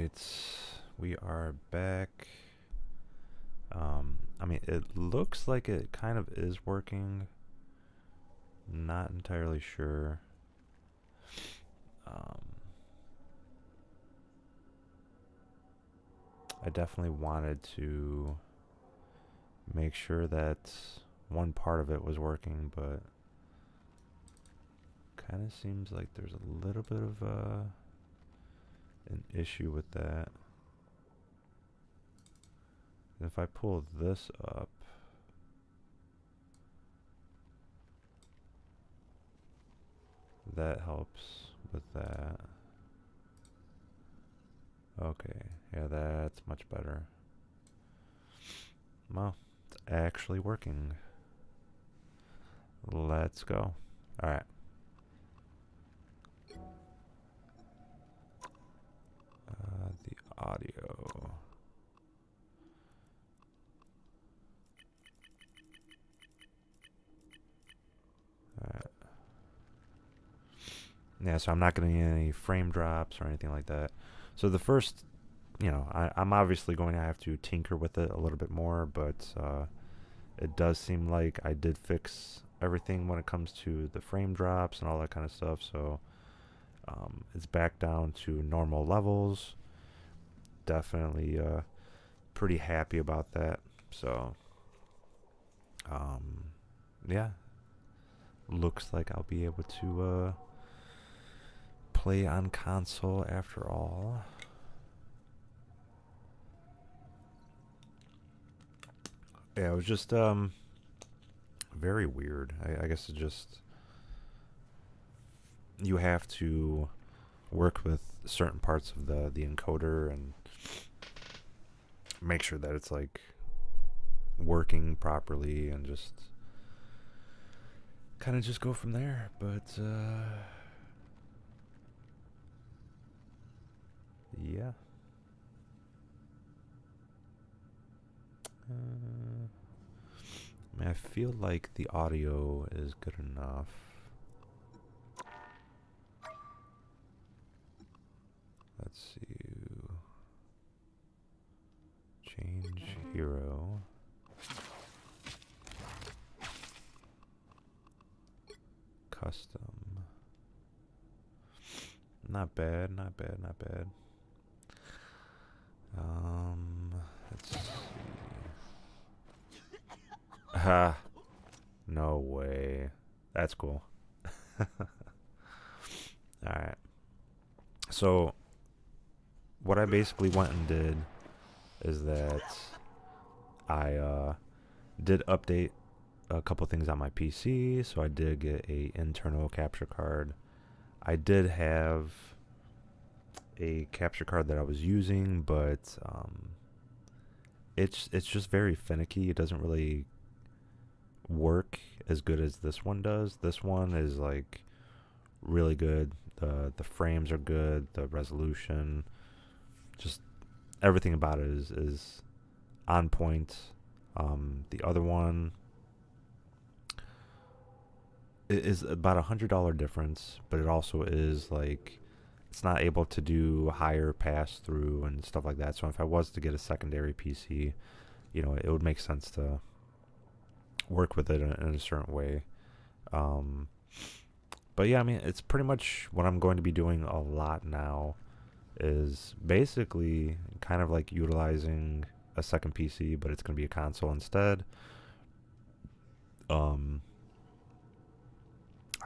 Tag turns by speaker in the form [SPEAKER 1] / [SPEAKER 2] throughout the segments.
[SPEAKER 1] Alright, we are back. I mean, it looks like it kind of is working. Not entirely sure. Um, I definitely wanted to make sure that one part of it was working, but kind of seems like there's a little bit of an issue with that. And if I pull this up, that helps with that. Okay, yeah, that's much better. Well, it's actually working. Let's go. Alright. The audio. Alright. Yeah, so I'm not getting any frame drops or anything like that. So the first, I'm obviously going to have to tinker with it a little bit more, but it does seem like I did fix everything when it comes to the frame drops and all that kind of stuff. So it's back down to normal levels. Definitely pretty happy about that. So yeah, looks like I'll be able to play on console after all. Yeah, it was just very weird. I guess it just, you have to work with certain parts of the encoder and make sure that it's like working properly, and just kind of just go from there. But yeah. I mean, I feel like the audio is good enough. Let's see. Change hero. Custom. Not bad, not bad, not bad. Let's see. Ha. No way. That's cool. Alright. So, what I basically went and did is that I did update a couple things on my PC. So I did get a internal capture card. I did have a capture card that I was using, but it's just very finicky. It doesn't really work as good as this one does. This one is like really good. The frames are good. The resolution, just everything about it is on point. The other one is about $100 difference, but it also is like, it's not able to do higher pass through and stuff like that. So if I was to get a secondary PC, it would make sense to work with it in a certain way. But yeah, I mean, it's pretty much what I'm going to be doing a lot now, is basically kind of like utilizing a second PC, but it's going to be a console instead.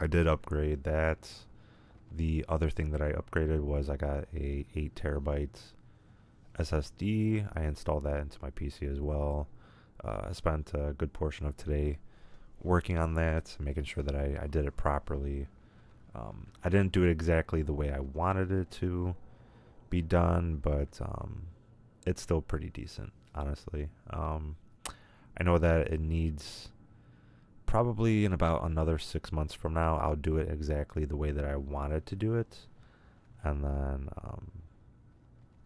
[SPEAKER 1] I did upgrade that. The other thing that I upgraded was I got a 8 terabyte SSD. I installed that into my PC as well. I spent a good portion of today working on that, making sure that I did it properly. I didn't do it exactly the way I wanted it to be done, but it's still pretty decent, honestly. I know that it needs, probably in about another 6 months from now, I'll do it exactly the way that I wanted to do it, and then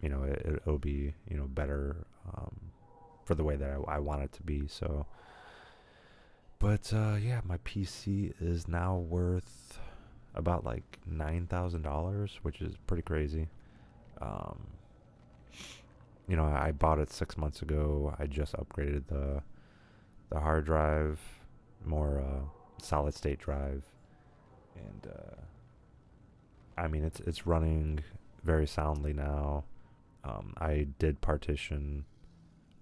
[SPEAKER 1] it'll be better for the way that I want it to be. So, but yeah, my PC is now worth about like $9,000, which is pretty crazy. you know, I bought it 6 months ago. I just upgraded the hard drive, more solid state drive, and I mean it's running very soundly now. I did partition,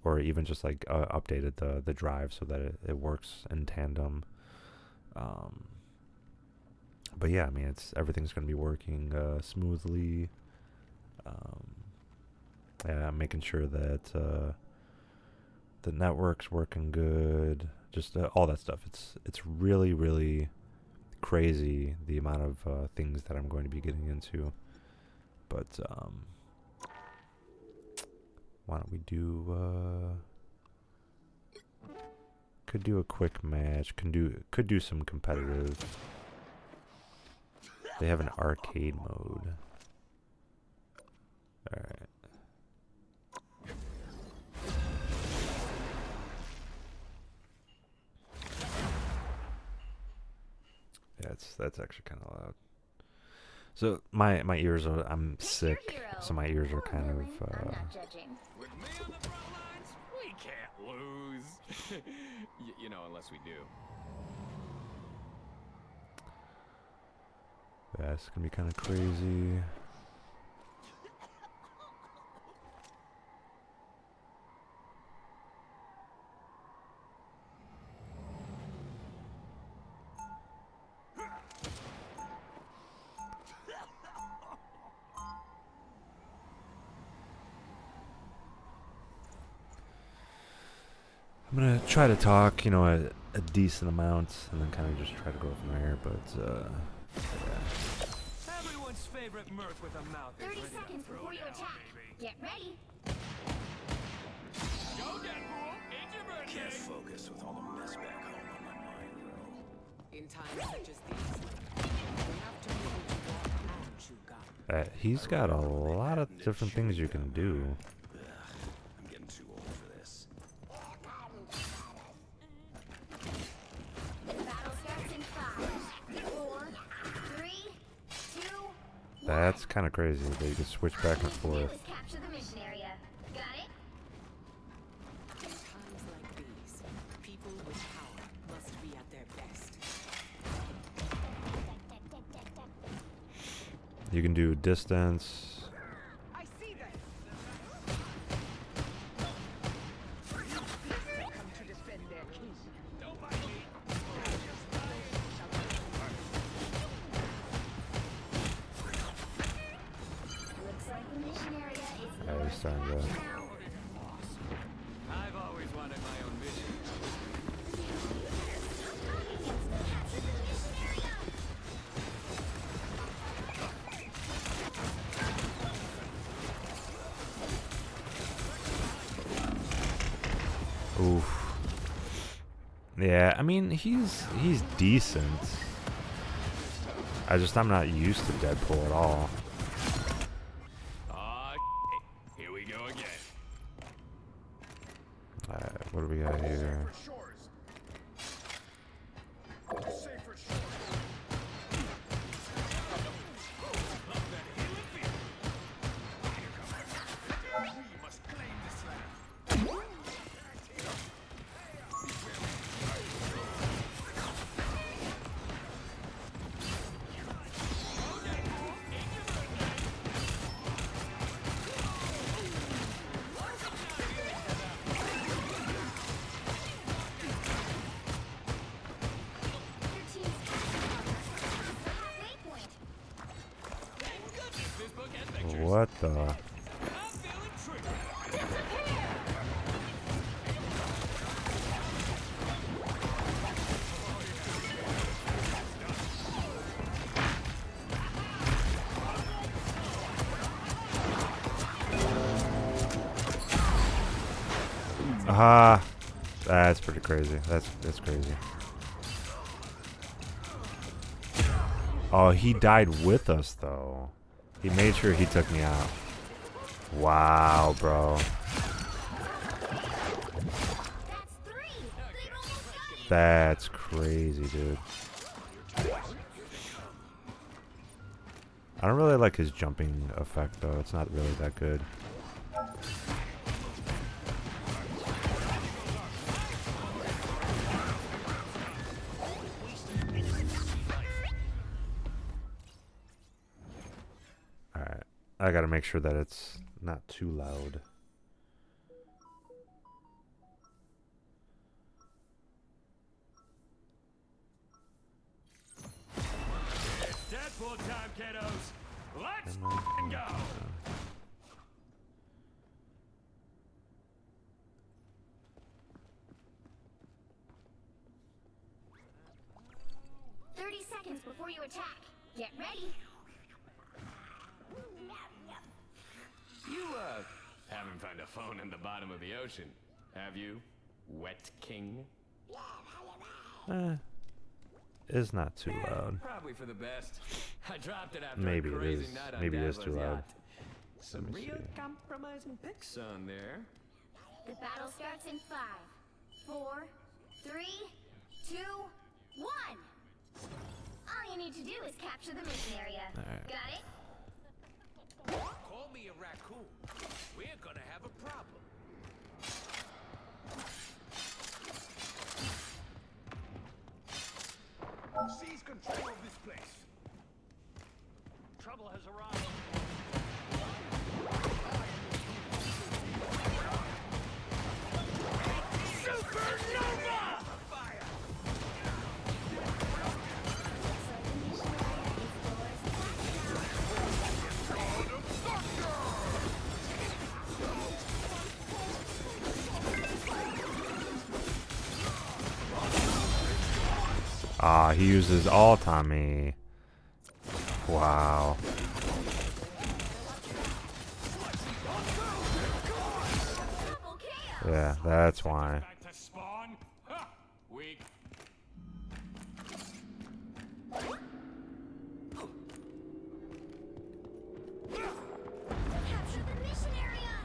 [SPEAKER 1] or even just like updated the drive so that it works in tandem. But yeah, I mean everything's gonna be working smoothly. Yeah, I'm making sure that the network's working good. Just all that stuff. It's really, really crazy the amount of things that I'm going to be getting into. But why don't we do? Could do a quick match. Could do some competitive. They have an arcade mode. All right. Yeah, that's actually kind of loud. So my ears are, I'm sick, so my ears are kind of.
[SPEAKER 2] I'm not judging. With me on the front lines, we can't lose. You know, unless we do.
[SPEAKER 1] Yeah, it's gonna be kind of crazy. I'm gonna try to talk, you know, a decent amount, and then kind of just try to go from there. But
[SPEAKER 2] yeah. Everyone's favorite mirth with a mouth.
[SPEAKER 3] 30 seconds before you attack. Get ready.
[SPEAKER 2] Go Deadpool. It's your birthday.
[SPEAKER 4] Can't focus with all the mess back home on my mind, bro.
[SPEAKER 5] In times such as these, we have to be able to walk and chew gum.
[SPEAKER 1] he's got a lot of different things you can do.
[SPEAKER 4] I'm getting too old for this.
[SPEAKER 3] Battle starts in 5, 4, 3, 2.
[SPEAKER 1] That's kind of crazy that you can switch back and forth.
[SPEAKER 3] Capture the mission area. Got it?
[SPEAKER 5] In times like these, people with power must be at their best.
[SPEAKER 1] You can do distance.
[SPEAKER 5] I see that. Come to defend their king.
[SPEAKER 2] Don't mind me.
[SPEAKER 3] Looks like the mission area is
[SPEAKER 1] Yeah, he's starting to.
[SPEAKER 2] I've always wanted my own vision.
[SPEAKER 1] Oof. Yeah, I mean he's decent. I'm not used to Deadpool at all.
[SPEAKER 2] Here we go again.
[SPEAKER 1] Alright, what do we got here? What the? Aha! That's pretty crazy. That's crazy. Oh, he died with us though. He made sure he took me out. Wow, bro. That's crazy, dude. I don't really like his jumping effect though. It's not really that good. Alright. I gotta make sure that it's not too loud.
[SPEAKER 2] Deadpool time, kiddos. Let's
[SPEAKER 1] Come on.
[SPEAKER 2] go.
[SPEAKER 3] Seconds before you attack. Get ready.
[SPEAKER 2] You, haven't found a phone in the bottom of the ocean, have you, Wet King?
[SPEAKER 1] It's not too loud.
[SPEAKER 2] Probably for the best. I dropped it after
[SPEAKER 1] Maybe
[SPEAKER 2] a
[SPEAKER 1] it
[SPEAKER 2] crazy
[SPEAKER 1] is.
[SPEAKER 2] night on
[SPEAKER 1] Maybe it is
[SPEAKER 2] Dazzler's
[SPEAKER 1] too loud.
[SPEAKER 2] yacht. Some
[SPEAKER 1] Let me
[SPEAKER 2] real
[SPEAKER 1] see.
[SPEAKER 2] compromising pics on there.
[SPEAKER 3] The battle starts in 5, 4, 3, 2, 1. All you need to do is capture the mission area.
[SPEAKER 1] Alright.
[SPEAKER 3] Got it?
[SPEAKER 4] Call me a raccoon. We're gonna have a problem. Seize control of this place. Trouble has arrived. Supernova! Fire!
[SPEAKER 1] Ah, he uses alt on me. Wow.
[SPEAKER 3] Double KO.
[SPEAKER 1] Yeah, that's why.
[SPEAKER 2] Back to spawn? Ha! Weak.
[SPEAKER 3] Capture the mission area.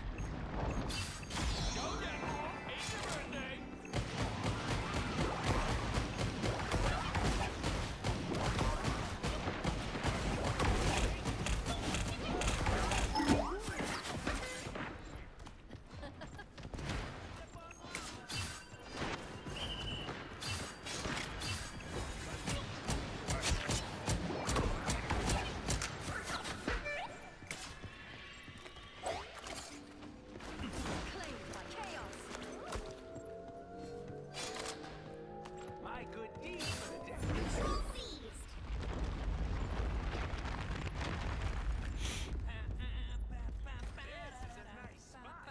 [SPEAKER 2] Go Deadpool! It's your birthday!
[SPEAKER 4] My good deed for the day.
[SPEAKER 3] Control seized.
[SPEAKER 4] This is a nice spot.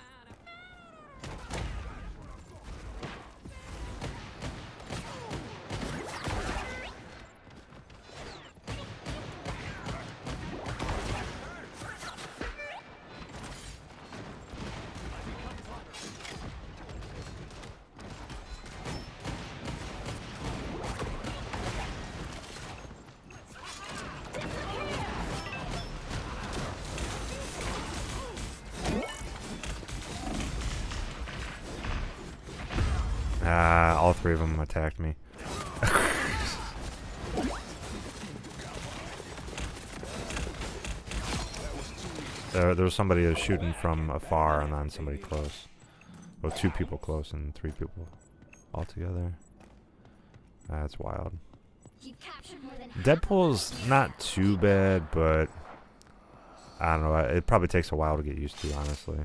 [SPEAKER 1] Ah, all three of them attacked me. There was somebody that was shooting from afar and then somebody close. Well, 2 people close and 3 people all together. That's wild.
[SPEAKER 3] You've captured more than
[SPEAKER 1] Deadpool's not too bad, but I don't know. It probably takes a while to get used to, honestly.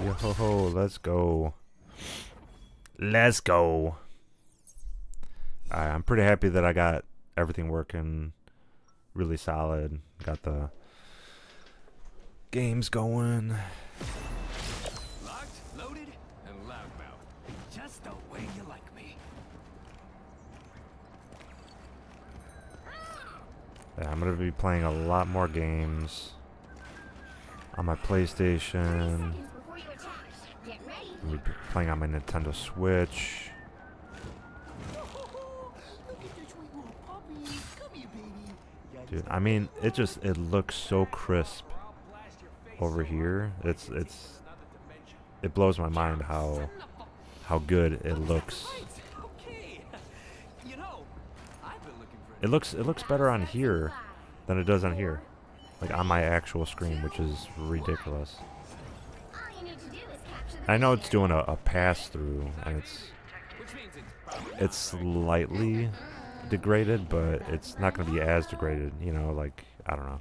[SPEAKER 1] Yo ho ho, let's go. Let's go. I'm pretty happy that I got everything working really solid. Got the games going.
[SPEAKER 2] Locked, loaded, and loudmouth. Just the way you like me.
[SPEAKER 1] Yeah, I'm gonna be playing a lot more games on my PlayStation.
[SPEAKER 3] Seconds before you attack. Get ready.
[SPEAKER 1] I'm gonna be playing on my Nintendo Switch. Dude, I mean, it looks so crisp over here. It blows my mind how good it looks. It looks better on here than it does on here, like on my actual screen, which is ridiculous.
[SPEAKER 3] All you need to do is capture the
[SPEAKER 1] I know it's doing a pass through, and it's slightly degraded, but it's not going to be as degraded, you know, like, I don't know.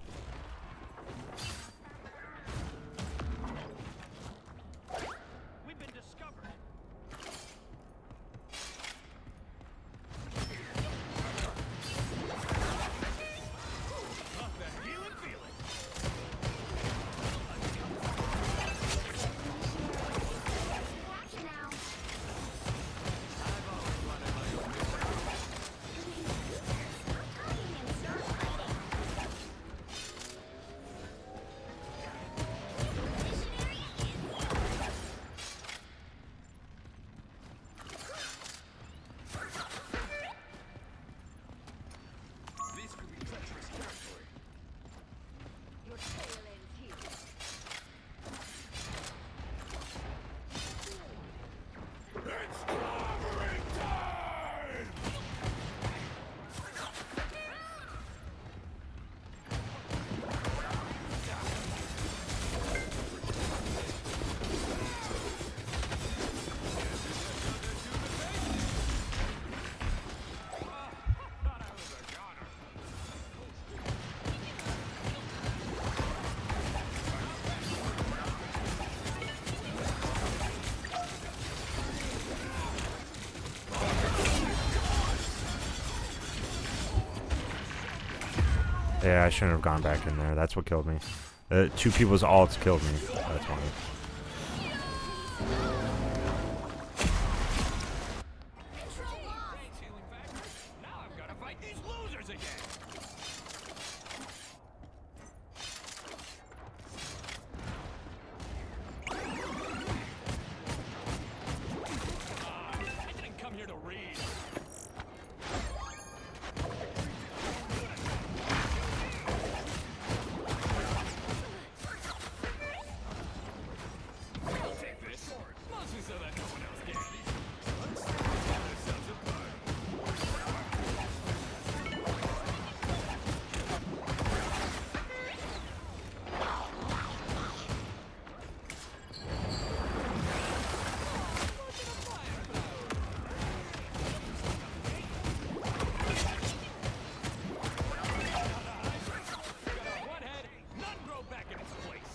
[SPEAKER 4] We've been discovered.
[SPEAKER 3] capture now. Aliens, start fighting.
[SPEAKER 4] This could be treacherous territory.
[SPEAKER 3] Your tail ends here.
[SPEAKER 1] Yeah, I shouldn't have gone back in there. That's what killed me. Two people's ults killed me. That's why.
[SPEAKER 3] Control lost.
[SPEAKER 2] Thanks, healing factor. Now I've got to fight these losers again. I didn't come here to read. I'll take this. Mostly so that no one else can. Let's tear ourselves apart. One head, none grow back in its place.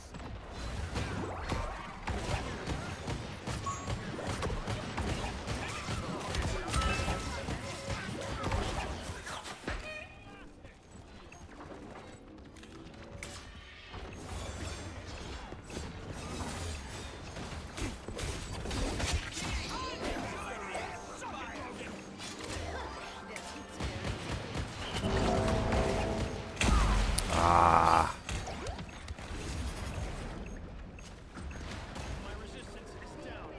[SPEAKER 1] Ah.
[SPEAKER 4] My resistance is down.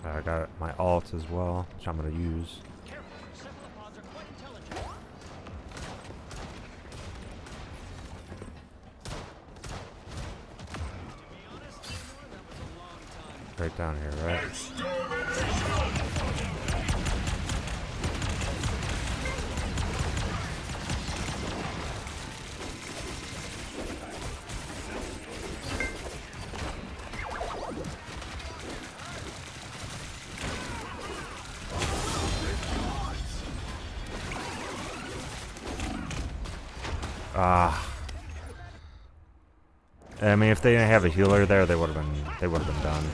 [SPEAKER 1] I got my alt as well, which I'm gonna use.
[SPEAKER 4] Careful, cephalopods are quite intelligent. To be honest, Seymour, that was a long time.
[SPEAKER 1] Right down here, right? I mean, if they didn't have a healer there, they would have been done.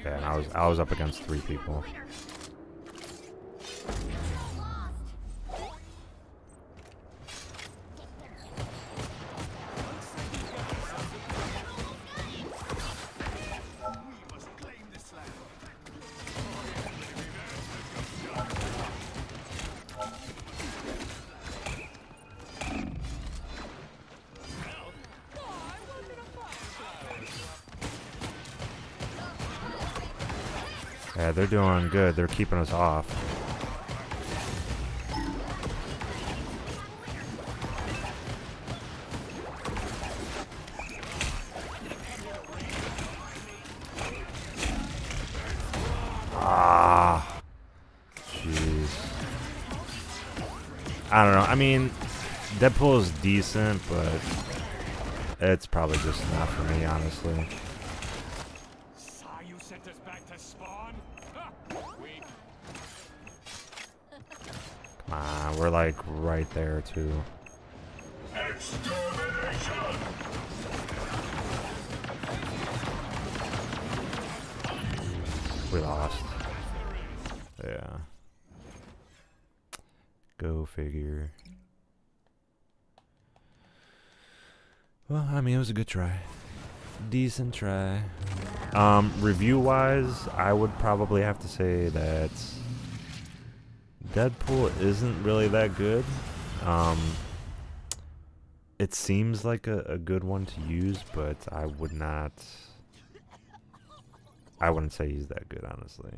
[SPEAKER 1] Yeah, and I was up against 3 people. Yeah, they're doing good. They're keeping us off. Ah, jeez. I don't know. I mean, Deadpool is decent, but it's probably just not for me, honestly.
[SPEAKER 2] You sent us back to spawn? Weak.
[SPEAKER 1] Come on, we're like right there too. We lost. Yeah. Go figure. Well, I mean, it was a good try. Decent try. Review wise, I would probably have to say that Deadpool isn't really that good. It seems like a good one to use, but I wouldn't say he's that good, honestly.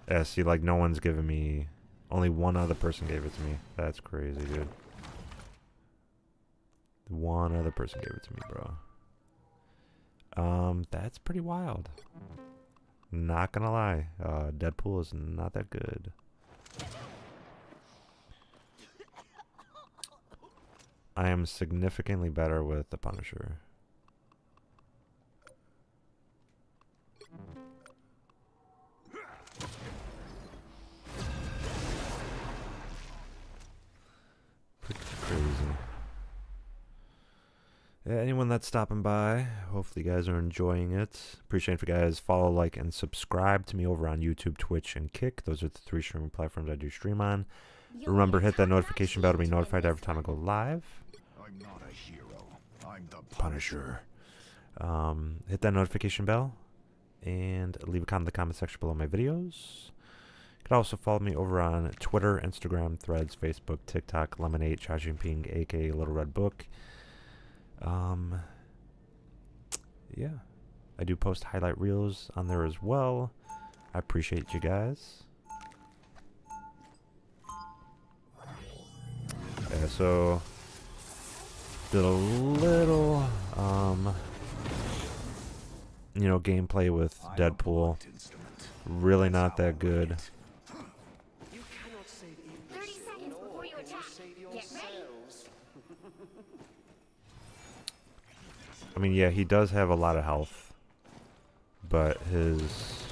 [SPEAKER 1] Yeah, see, like, no one's given me... Only one other person gave it to me. That's crazy, dude. One other person gave it to me, bro. That's pretty wild. Not gonna lie. Deadpool is not that good. I am significantly better with the Punisher. Pretty crazy. Yeah, anyone that's stopping by, hopefully you guys are enjoying it. Appreciate if you guys follow, like, and subscribe to me over on YouTube, Twitch, and Kick. Those are the 3 streaming platforms I do stream on. Remember, hit that notification bell to be notified every time I go live.
[SPEAKER 6] I'm not a hero. I'm the
[SPEAKER 1] Punisher. Hit that notification bell and leave a comment in the comment section below my videos. You can also follow me over on Twitter, Instagram, Threads, Facebook, TikTok, Lemonade, Xi Jinping, aka Little Red Book. Yeah, I do post highlight reels on there as well. I appreciate you guys. Yeah, so did a little you know, gameplay with Deadpool. Really not that good.
[SPEAKER 3] 30 seconds before you attack. Get ready.
[SPEAKER 1] I mean, yeah, he does have a lot of health, but his...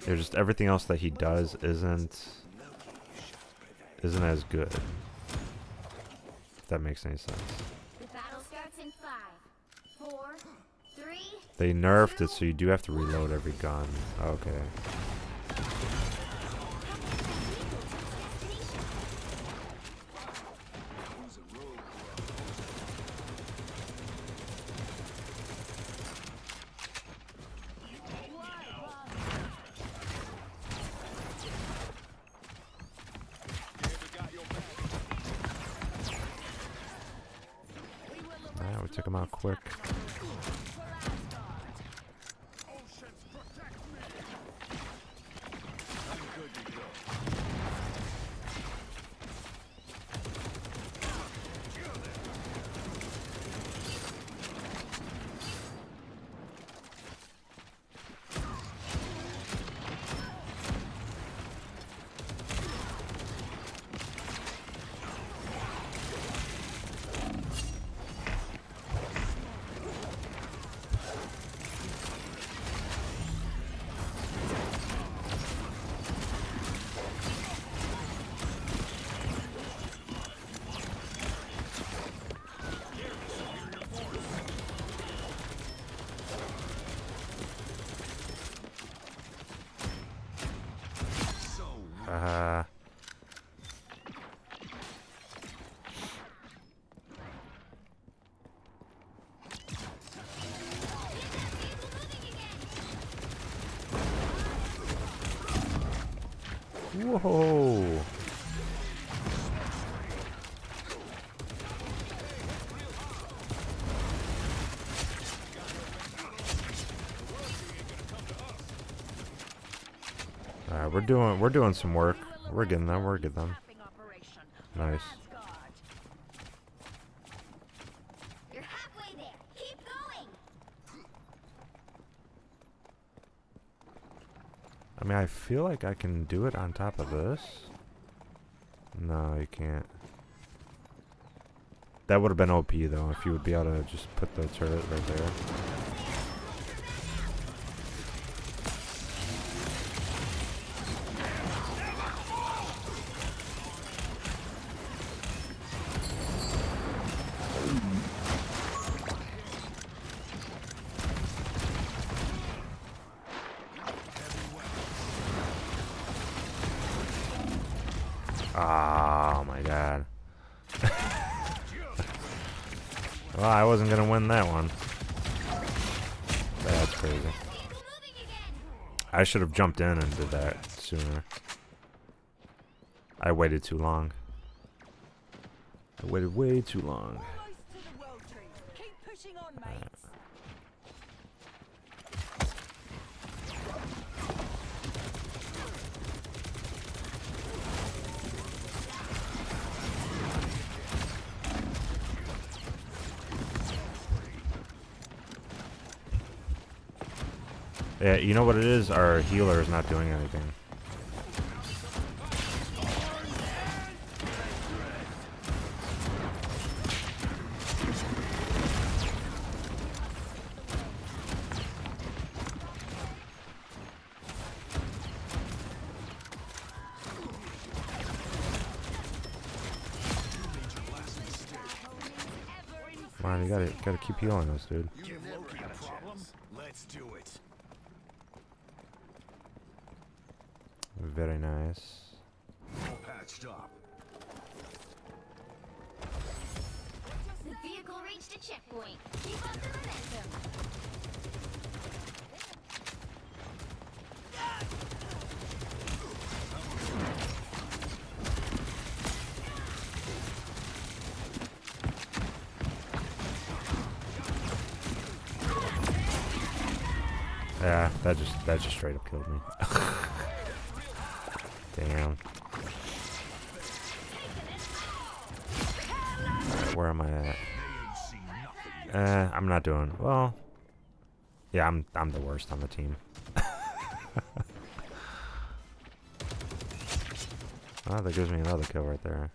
[SPEAKER 1] There's just everything else that he does isn't as good. If that makes any sense.
[SPEAKER 3] The battle starts in 5, 4, 3.
[SPEAKER 1] They nerfed it, so you do have to reload every gun. Okay. Alright, we took him out quick. Whoa. Alright, we're doing some work. We're getting them, we're getting them. Nice.
[SPEAKER 3] You're halfway there. Keep going.
[SPEAKER 1] I mean, I feel like I can do it on top of this. No, you can't. That would have been OP though, if you would be able to just put the turret right there. Oh my god. Well, I wasn't gonna win that one. That's crazy. I should have jumped in and did that sooner. I waited too long. I waited way too long. Yeah, you know what it is? Our healer is not doing anything. Come on, you gotta keep healing us, dude.
[SPEAKER 6] Let's do it.
[SPEAKER 1] Very nice.
[SPEAKER 6] All patched up.
[SPEAKER 3] The vehicle reached a checkpoint. Keep up the momentum.
[SPEAKER 1] Yeah, that just straight up killed me. Damn. Alright, where am I at? I'm not doing well. Yeah, I'm the worst on the team. Oh, that gives me another kill right there.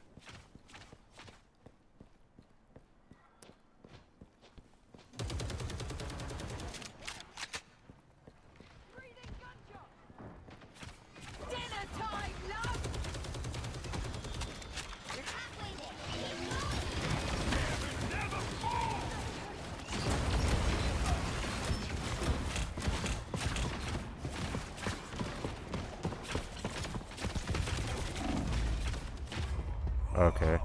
[SPEAKER 1] Okay.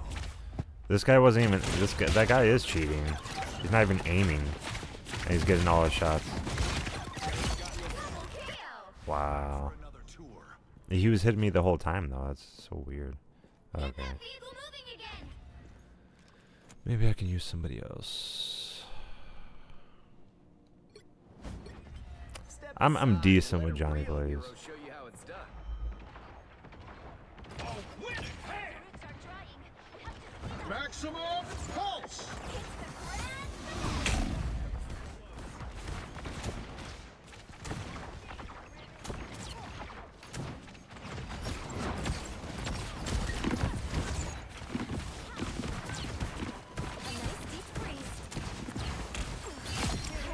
[SPEAKER 1] This guy wasn't even. That guy is cheating. He's not even aiming, and he's getting all his shots. Wow. He was hitting me the whole time though. That's so weird. Okay. Maybe I can use somebody else. I'm decent with Johnny Blaze.
[SPEAKER 6] Maximum pulse.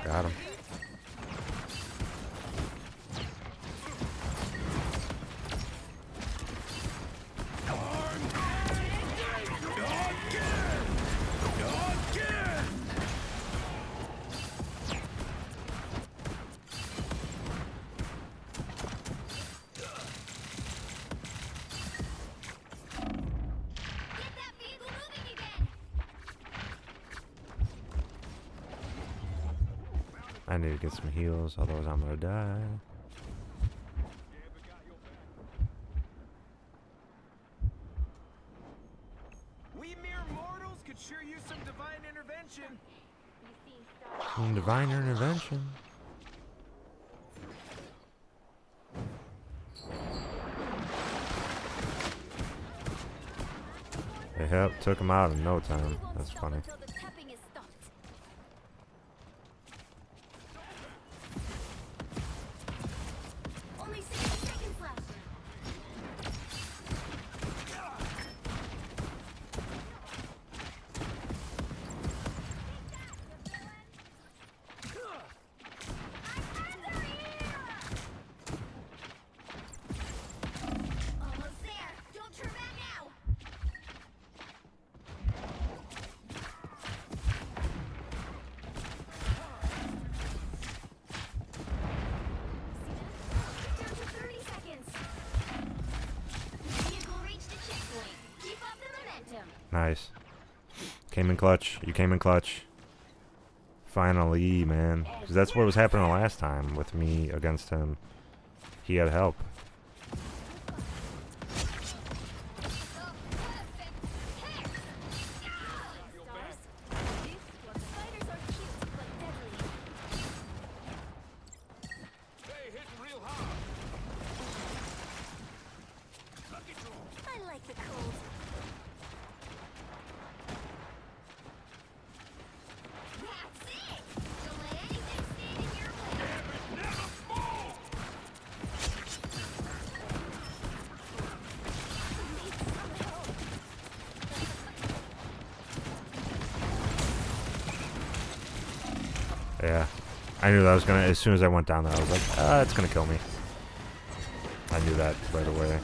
[SPEAKER 1] Got him. I need to get some heals, otherwise I'm gonna die.
[SPEAKER 4] sure use some divine intervention.
[SPEAKER 1] Divine intervention. Yep, took him out in no time. That's funny.
[SPEAKER 3] Only 60 seconds left. Almost there. Don't turn back now. Down to 30 seconds. Vehicle reached a checkpoint. Keep up the momentum.
[SPEAKER 1] Nice. Came in clutch. You came in clutch. Finally, man. 'Cause that's what was happening last time with me against him. He had help.
[SPEAKER 3] Spiders are cute but deadly.
[SPEAKER 4] Hey, hitting real hard. Look at you.
[SPEAKER 3] I like the cold. That's it! Don't let anything stand in your way.
[SPEAKER 1] Yeah. I knew that was gonna, as soon as I went down there, I was like, it's gonna kill me. I knew that right away.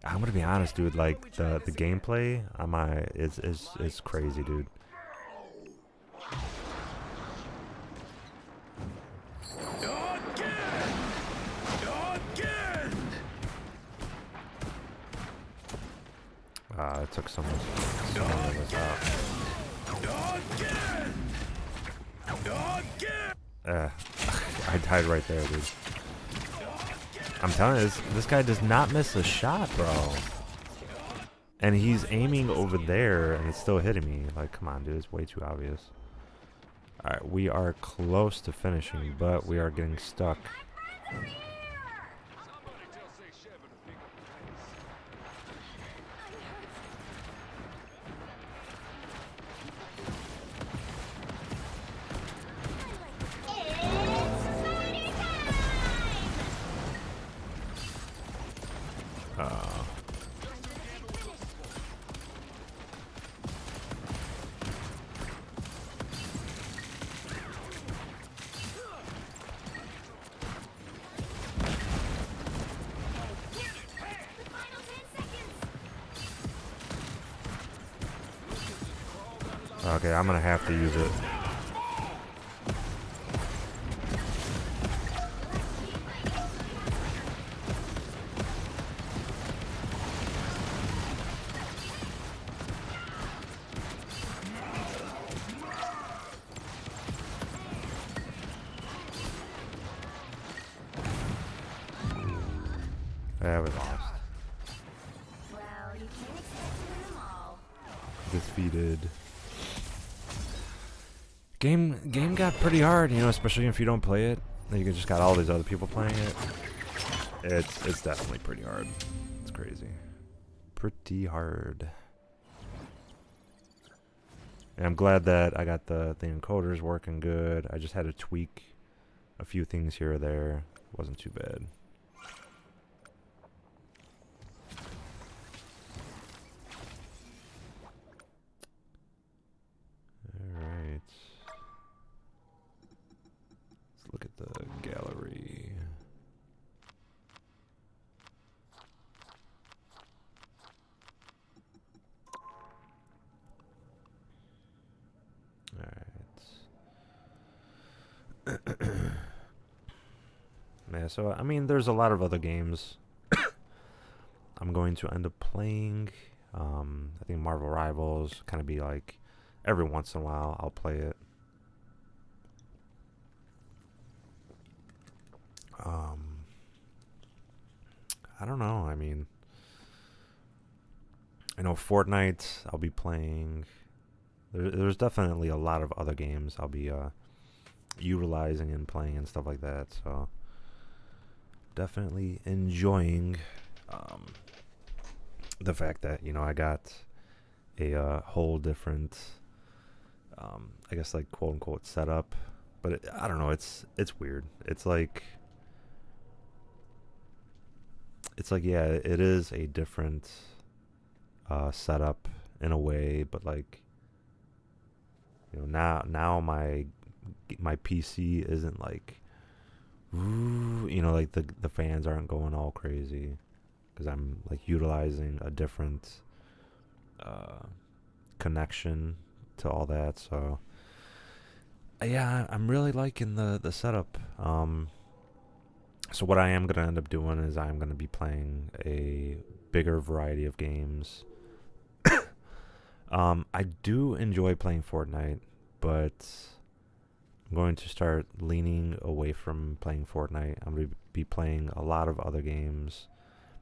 [SPEAKER 1] I'm gonna be honest, dude, like, the gameplay on my, is crazy, dude. It took some of this out. I died right there, dude. I'm telling you, this guy does not miss a shot, bro. And he's aiming over there, and it's still hitting me. Like, come on, dude, it's way too obvious. Alright, we are close to finishing, but we are getting stuck.
[SPEAKER 4] Somebody just say Chevy to pick up the pace.
[SPEAKER 1] Okay, I'm gonna have to use it. Yeah, we lost.
[SPEAKER 3] Well, you can't expect to win them all.
[SPEAKER 1] Defeated. Game got pretty hard, you know, especially if you don't play it. You just got all these other people playing it. It's definitely pretty hard. It's crazy. Pretty hard. And I'm glad that I got the encoders working good. I just had to tweak a few things here or there. Wasn't too bad. Alright. Let's look at the gallery. Alright. Yeah, so I mean there's a lot of other games I'm going to end up playing. I think Marvel Rivals kind of be like every once in a while I'll play it. I don't know. I mean, I know Fortnite I'll be playing. There's definitely a lot of other games I'll be utilizing and playing and stuff like that. So definitely enjoying the fact that I got a whole different, I guess like quote unquote setup. But I don't know. It's weird. It's like yeah, it is a different setup in a way, but like now my PC isn't like like the fans aren't going all crazy because I'm like utilizing a different connection to all that. So yeah, I'm really liking the setup. So what I am gonna end up doing is I'm gonna be playing a bigger variety of games. I do enjoy playing Fortnite, but I'm going to start leaning away from playing Fortnite. I'm going to be playing a lot of other games.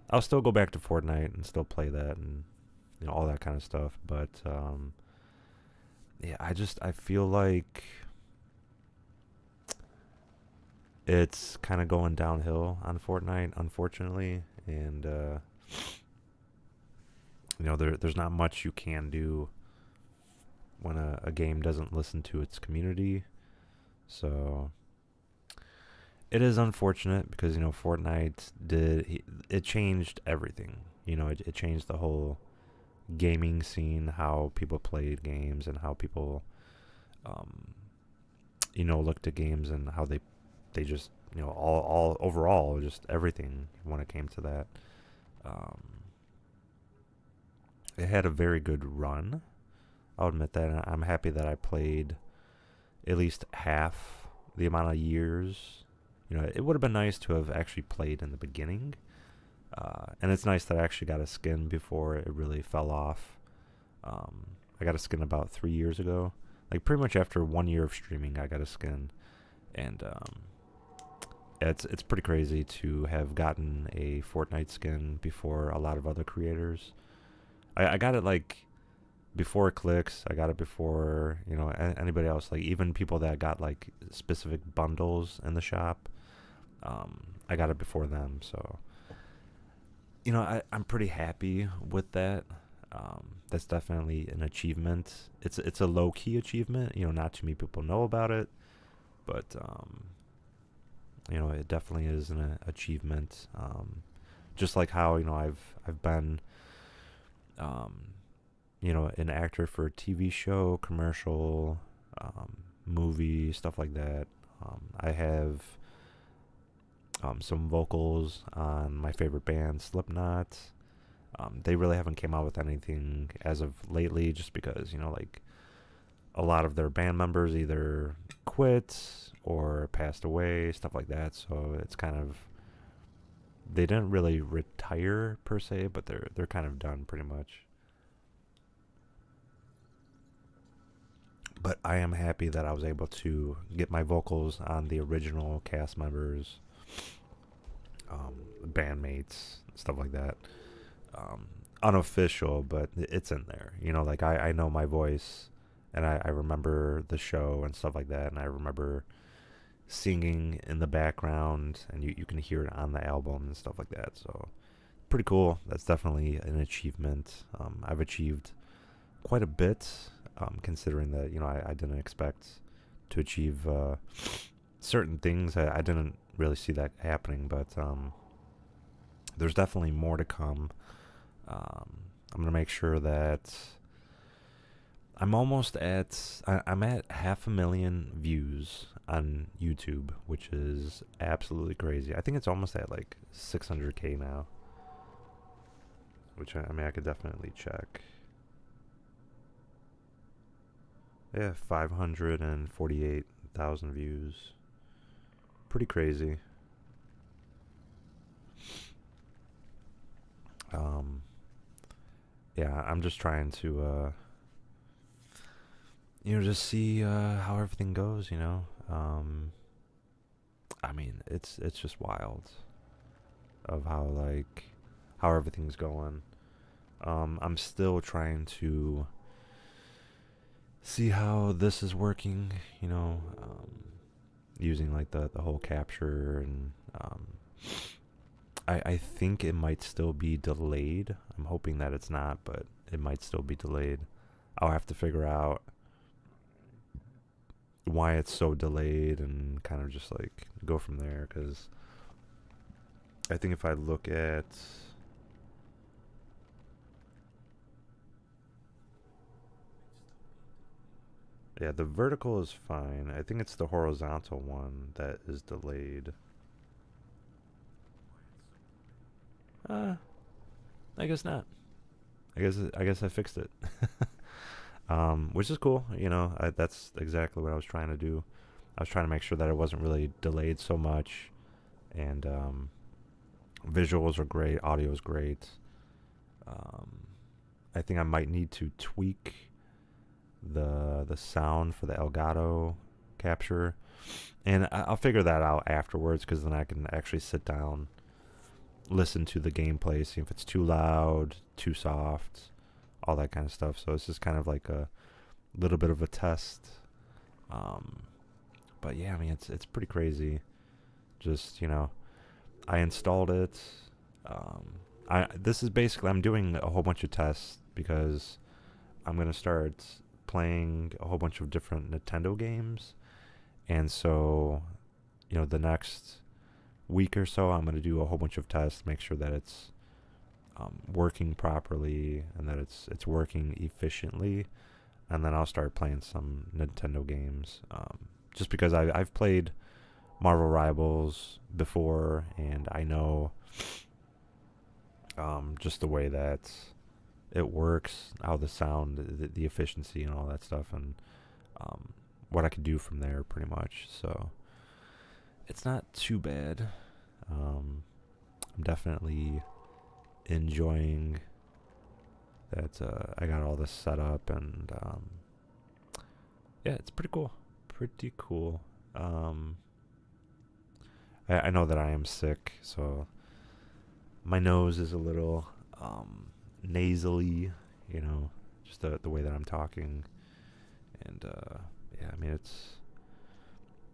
[SPEAKER 1] I'll still go back to Fortnite and still play that and all that kind of stuff. But yeah, I feel like it's kind of going downhill on Fortnite, unfortunately, and there's not much you can do when a game doesn't listen to its community. So it is unfortunate because Fortnite it changed everything. It changed the whole gaming scene, how people played games and how people looked at games and how they just all overall just everything when it came to that. It had a very good run. I'll admit that, and I'm happy that I played at least half the amount of years. It would have been nice to have actually played in the beginning. And it's nice that I actually got a skin before it really fell off. I got a skin about 3 years ago. Like pretty much after 1 year of streaming, I got a skin. And it's pretty crazy to have gotten a Fortnite skin before a lot of other creators. I got it like before Clicks. I got it before anybody else. Like even people that got like specific bundles in the shop. I got it before them. So I'm pretty happy with that. That's definitely an achievement. It's a low key achievement. Not too many people know about it, but it definitely is an achievement. Just like how I've been an actor for a TV show, commercial, movie, stuff like that. I have some vocals on my favorite band, Slipknot. They really haven't came out with anything as of lately, just because like a lot of their band members either quit or passed away, stuff like that. So it's kind of, they didn't really retire per se, but they're kind of done pretty much. But I am happy that I was able to get my vocals on the original cast members, bandmates, stuff like that. Unofficial, but it's in there. Like I know my voice, and I remember the show and stuff like that, and I remember singing in the background, and you can hear it on the album and stuff like that. So pretty cool. That's definitely an achievement. I've achieved quite a bit, considering that I didn't expect to achieve certain things. I didn't really see that happening, but there's definitely more to come. I'm gonna make sure that I'm almost at I'm at 500,000 views on YouTube, which is absolutely crazy. I think it's almost at like 600K now, which I could definitely check. Yeah, 548,000 views. Pretty crazy. Yeah, I'm just trying to just see how everything goes, I mean, it's just wild of how everything's going. I'm still trying to see how this is working, you know, using like the whole capture, and I think it might still be delayed. I'm hoping that it's not, but it might still be delayed. I'll have to figure out why it's so delayed and kind of just like go from there, because I think if I look at yeah, the vertical is fine. I think it's the horizontal one that is delayed. I guess not. I guess I fixed it. Which is cool, you know. That's exactly what I was trying to do. I was trying to make sure that it wasn't really delayed so much, and visuals are great, audio is great. I think I might need to tweak the sound for the Elgato capture, and I'll figure that out afterwards, because then I can actually sit down, listen to the gameplay, see if it's too loud, too soft, all that kind of stuff. So it's just kind of like a little bit of a test. But yeah, I mean, it's pretty crazy. Just, you know, I installed it. This is basically, I'm doing a whole bunch of tests because I'm gonna start playing a whole bunch of different Nintendo games, and so, you know, the next week or so, I'm gonna do a whole bunch of tests, make sure that it's working properly and that it's working efficiently, and then I'll start playing some Nintendo games. Just because I've played Marvel Rivals before, and I know just the way that it works, how the sound, the efficiency, and all that stuff, and what I could do from there, pretty much. So it's not too bad. I'm definitely enjoying that. I got all this set up, and yeah, it's pretty cool. Pretty cool. I know that I am sick, so my nose is a little nasally, you know, just the way that I'm talking. And yeah, I mean, it's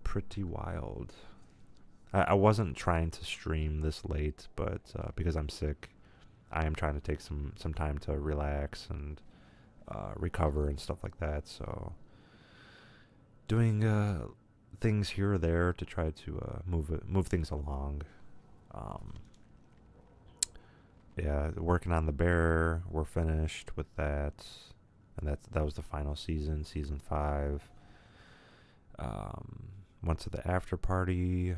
[SPEAKER 1] pretty wild. I wasn't trying to stream this late, but because I'm sick, I am trying to take some time to relax and recover and stuff like that. So doing things here or there to try to move things along. Yeah, working on the bear. We're finished with that, and that was the final season 5. Went to the after party,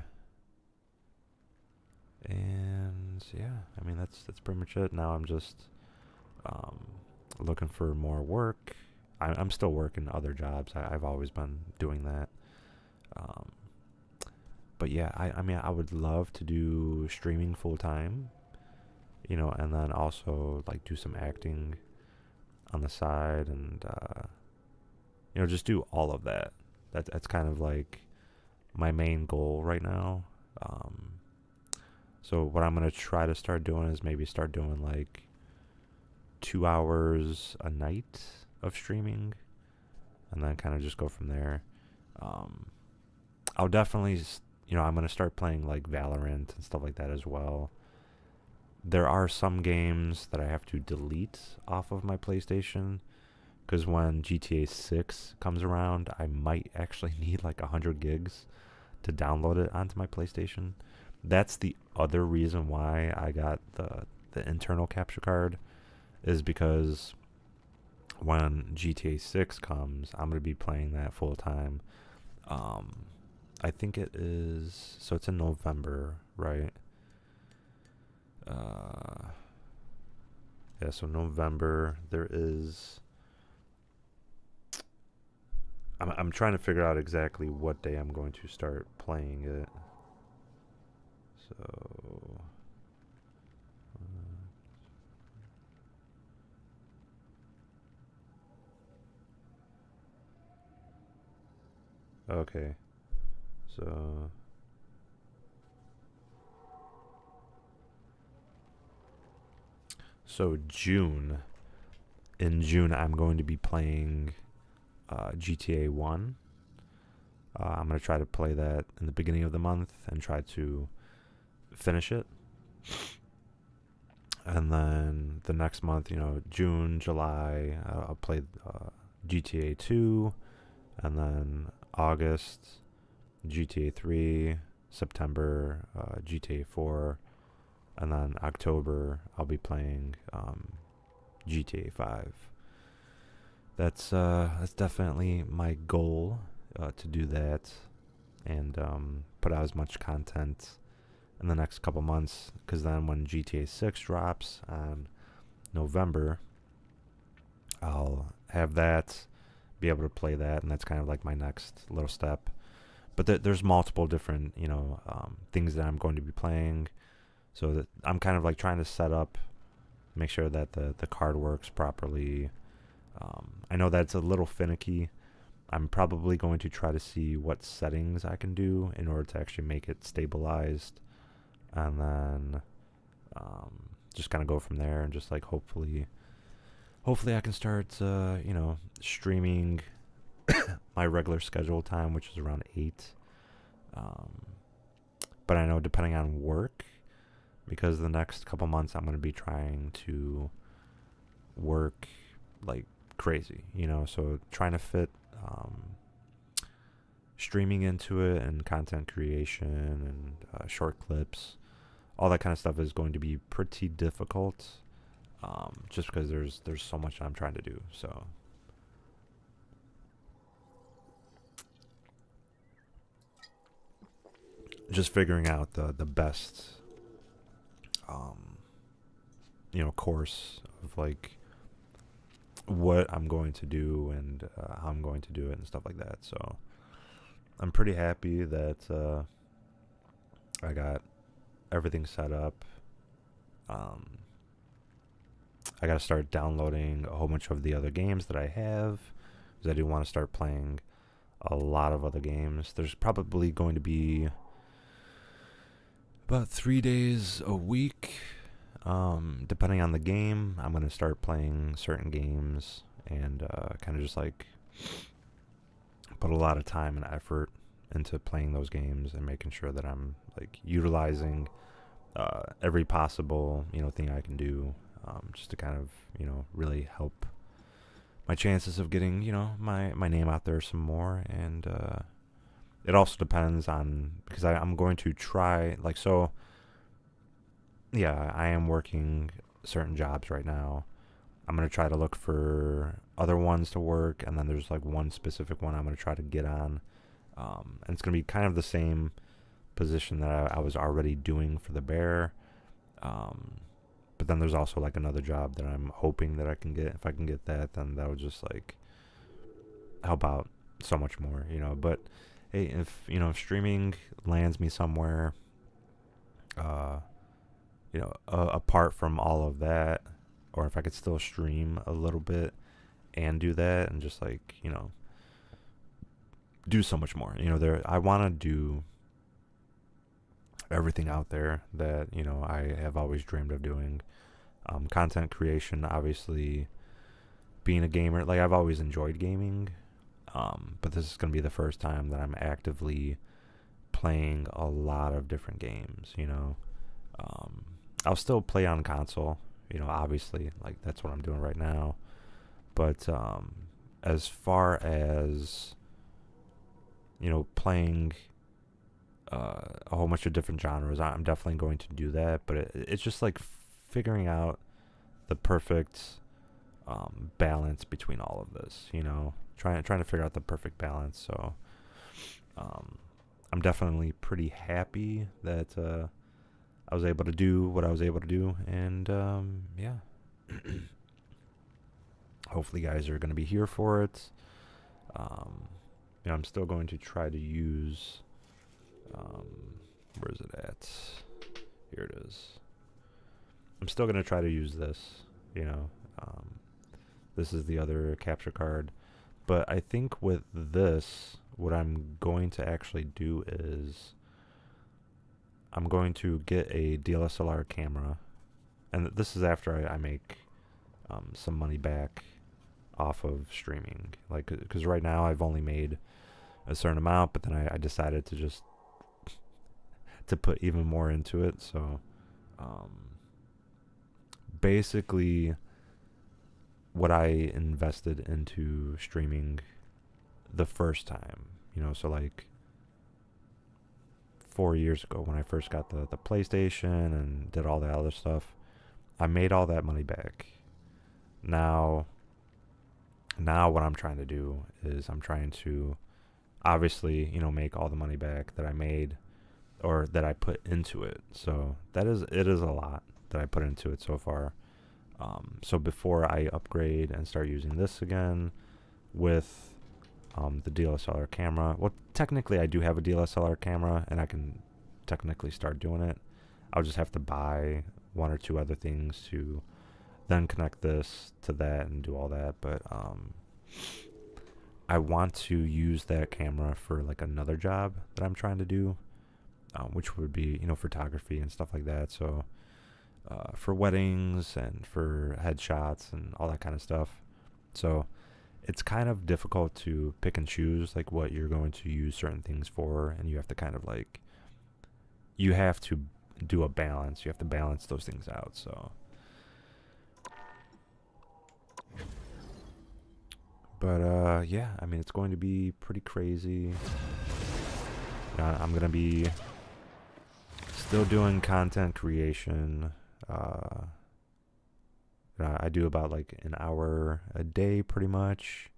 [SPEAKER 1] and yeah, I mean, that's pretty much it. Now I'm just looking for more work. I'm still working other jobs. I've always been doing that. But yeah, I mean, I would love to do streaming full time, you know, and then also like do some acting on the side, and you know, just do all of that. That's kind of like my main goal right now. So what I'm gonna try to start doing is maybe start doing like 2 hours a night of streaming, and then kind of just go from there. I'll definitely, you know, I'm gonna start playing like Valorant and stuff like that as well. There are some games that I have to delete off of my PlayStation, because when GTA 6 comes around, I might actually need like 100 gigs to download it onto my PlayStation. That's the other reason why I got the internal capture card, is because when GTA 6 comes, I'm going to be playing that full time. I think it is, so it's in November, right? Yeah, so November, there is, I'm trying to figure out exactly what day I'm going to start playing it. So okay, so So June. In June, I'm going to be playing GTA 1. I'm going to try to play that in the beginning of the month and try to finish it. And then the next month, June, July, I'll play GTA 2. And then August, GTA 3. September, GTA 4. And then October, I'll be playing GTA 5. That's definitely my goal, to do that and put out as much content in the next couple months, because then when GTA 6 drops on November, I'll have that, be able to play that, and that's kind of like my next little step. But there's multiple different, things that I'm going to be playing, so that I'm kind of like trying to set up, make sure that the card works properly. I know that's a little finicky. I'm probably going to try to see what settings I can do in order to actually make it stabilized, and then just kind of go from there, and just like hopefully I can start streaming my regular schedule time, which is around 8. But I know depending on work, because the next couple months I'm going to be trying to work like crazy, so trying to fit streaming into it, and content creation, and short clips, all that kind of stuff is going to be pretty difficult, just because there's so much I'm trying to do. So just figuring out the best course of like what I'm going to do, and how I'm going to do it, and stuff like that. So I'm pretty happy that I got everything set up. I got to start downloading a whole bunch of the other games that I have, because I do want to start playing a lot of other games. There's probably going to be about 3 days a week, depending on the game. I'm going to start playing certain games, and kind of just like put a lot of time and effort into playing those games, and making sure that I'm like utilizing every possible thing I can do, just to kind of really help my chances of getting my name out there some more. And it also depends on, because I'm going to try, like, so yeah, I am working certain jobs right now. I'm going to try to look for other ones to work, and then there's like one specific one I'm going to try to get on, and it's going to be kind of the same position that I was already doing for the Bear, but then there's also like another job that I'm hoping that I can get. If I can get that, then that would just like help out so much more, but hey, if streaming lands me somewhere, apart from all of that, or if I could still stream a little bit and do that, and just like do so much more, I want to do everything out there that I have always dreamed of doing. Content creation, obviously, being a gamer, like I've always enjoyed gaming, but this is going to be the first time that I'm actively playing a lot of different games. I'll still play on console, obviously, like that's what I'm doing right now. But as far as playing a whole bunch of different genres, I'm definitely going to do that. But it's just like figuring out the perfect balance between all of this, trying to figure out the perfect balance. So I'm definitely pretty happy that I was able to do what I was able to do, and yeah. Hopefully you guys are going to be here for it. I'm still going to try to use where is it at? Here it is. I'm still going to try to use this, this is the other capture card, but I think with this, what I'm going to actually do is I'm going to get a DSLR camera, and this is after I make some money back off of streaming. Like, because right now I've only made a certain amount, but then I decided to just to put even more into it. So basically what I invested into streaming the first time, you know, so like 4 years ago when I first got the PlayStation and did all that other stuff, I made all that money back. Now what I'm trying to do is I'm trying to obviously, you know, make all the money back that I made or that I put into it. So it is a lot that I put into it so far. So before I upgrade and start using this again with the DSLR camera, well, technically I do have a DSLR camera and I can technically start doing it. I'll just have to buy one or two other things to then connect this to that and do all that. But I want to use that camera for like another job that I'm trying to do, which would be, you know, photography and stuff like that. So for weddings and for headshots and all that kind of stuff. So it's kind of difficult to pick and choose like what you're going to use certain things for, and you have to kind of like, you have to do a balance. You have to balance those things out. So but yeah, I mean, it's going to be pretty crazy. I'm gonna be still doing content creation. I do about like an hour a day pretty much.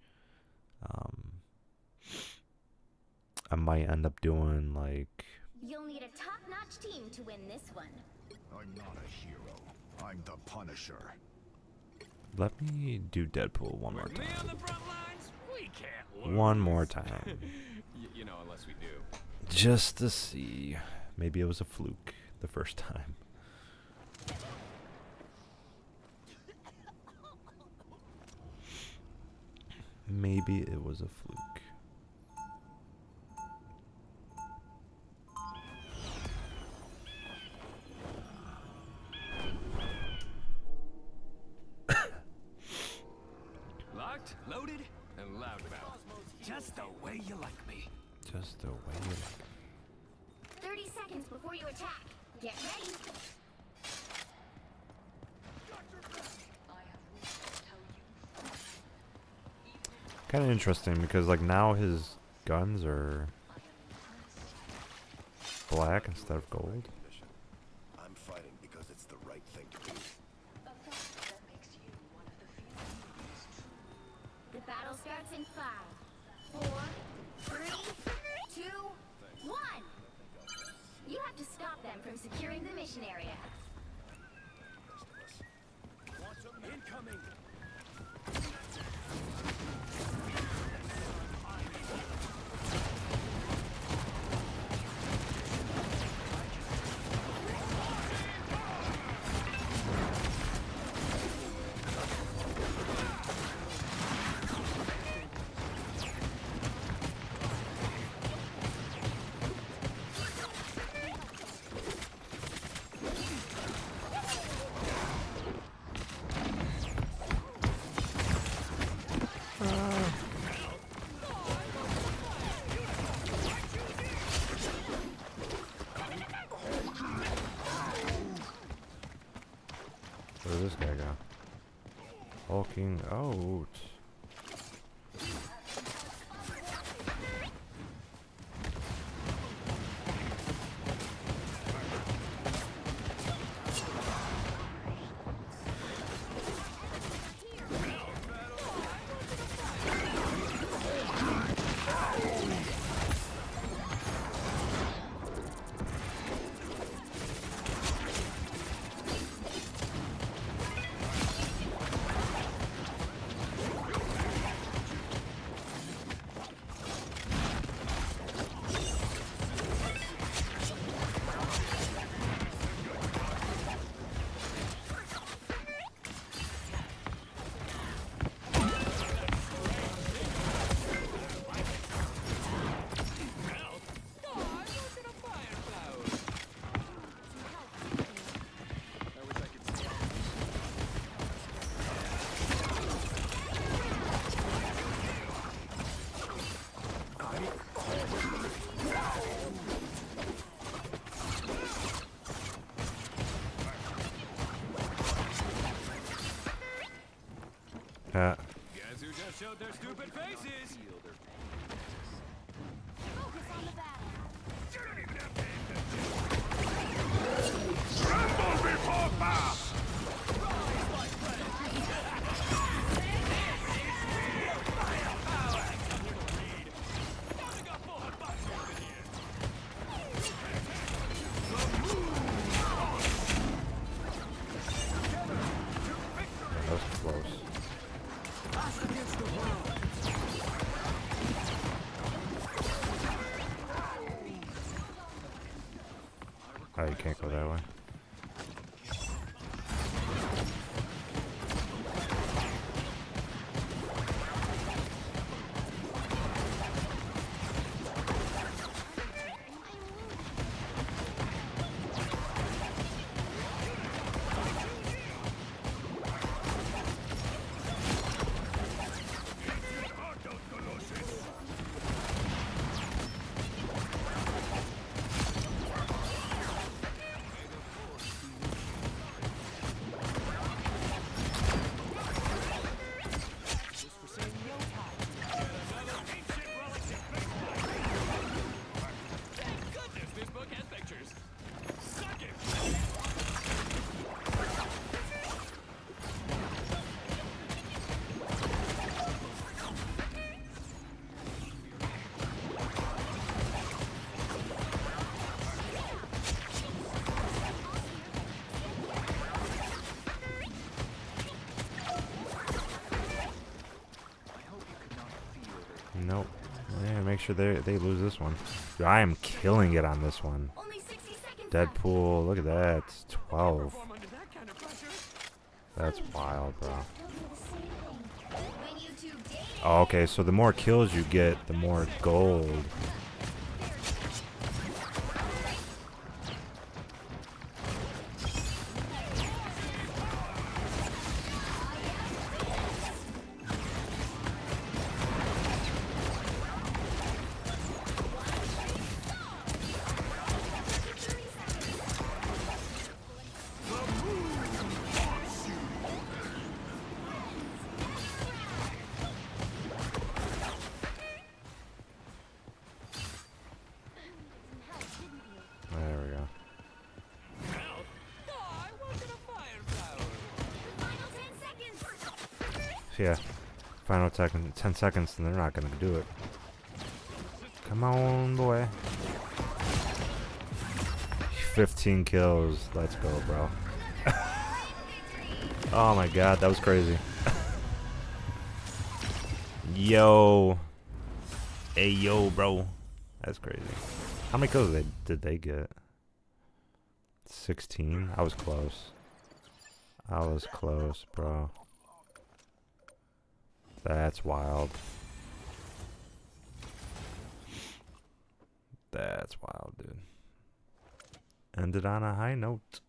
[SPEAKER 1] I might end up doing like,
[SPEAKER 3] You'll need a top-notch team to win this one.
[SPEAKER 6] I'm not a hero. I'm the Punisher.
[SPEAKER 1] let me do Deadpool one more
[SPEAKER 2] With me on
[SPEAKER 1] time.
[SPEAKER 2] the front lines, we can't lose.
[SPEAKER 1] One more time.
[SPEAKER 2] You know, unless we do.
[SPEAKER 1] Just to see. Maybe it was a fluke the first time. Maybe it was a fluke.
[SPEAKER 2] Locked, loaded, and loudmouth. Just the way you like me.
[SPEAKER 1] Just the way you like.
[SPEAKER 3] 30 seconds before you attack. Get ready.
[SPEAKER 1] Kind of interesting because like now his guns are black instead of gold.
[SPEAKER 6] I'm fighting because it's the right thing to do.
[SPEAKER 3] The battle starts in 5, 4, 3, 2, 1. You have to stop them from securing the mission area.
[SPEAKER 4] Incoming!
[SPEAKER 1] Where did this guy go? Hulking out. Yeah.
[SPEAKER 2] Guess who just showed their stupid faces?
[SPEAKER 3] Focus on the battle.
[SPEAKER 1] That was close. Oh, you can't go that way.
[SPEAKER 2] Thank goodness this book has pictures. Suck it!
[SPEAKER 1] Nope. Yeah, make sure they lose this one. Dude, I am killing it on this one.
[SPEAKER 3] Only 60 seconds.
[SPEAKER 1] Deadpool, look at that. 12.
[SPEAKER 2] Perform under that kind of pressure.
[SPEAKER 1] That's wild, bro.
[SPEAKER 3] Don't do the same thing. When you two date,
[SPEAKER 1] Oh, okay, so the more kills you get, the more gold. There we go.
[SPEAKER 2] Oh, I wanted a fire flower.
[SPEAKER 3] final 10 seconds.
[SPEAKER 1] Yeah. Final 10 seconds, and they're not gonna do it. Come on, boy. 15 kills. Let's go, bro. Oh my god, that was crazy. Yo. Hey, yo, bro. That's crazy. How many kills did they get? 16? I was close. I was close, bro. That's wild. That's wild, dude. Ended on a high note.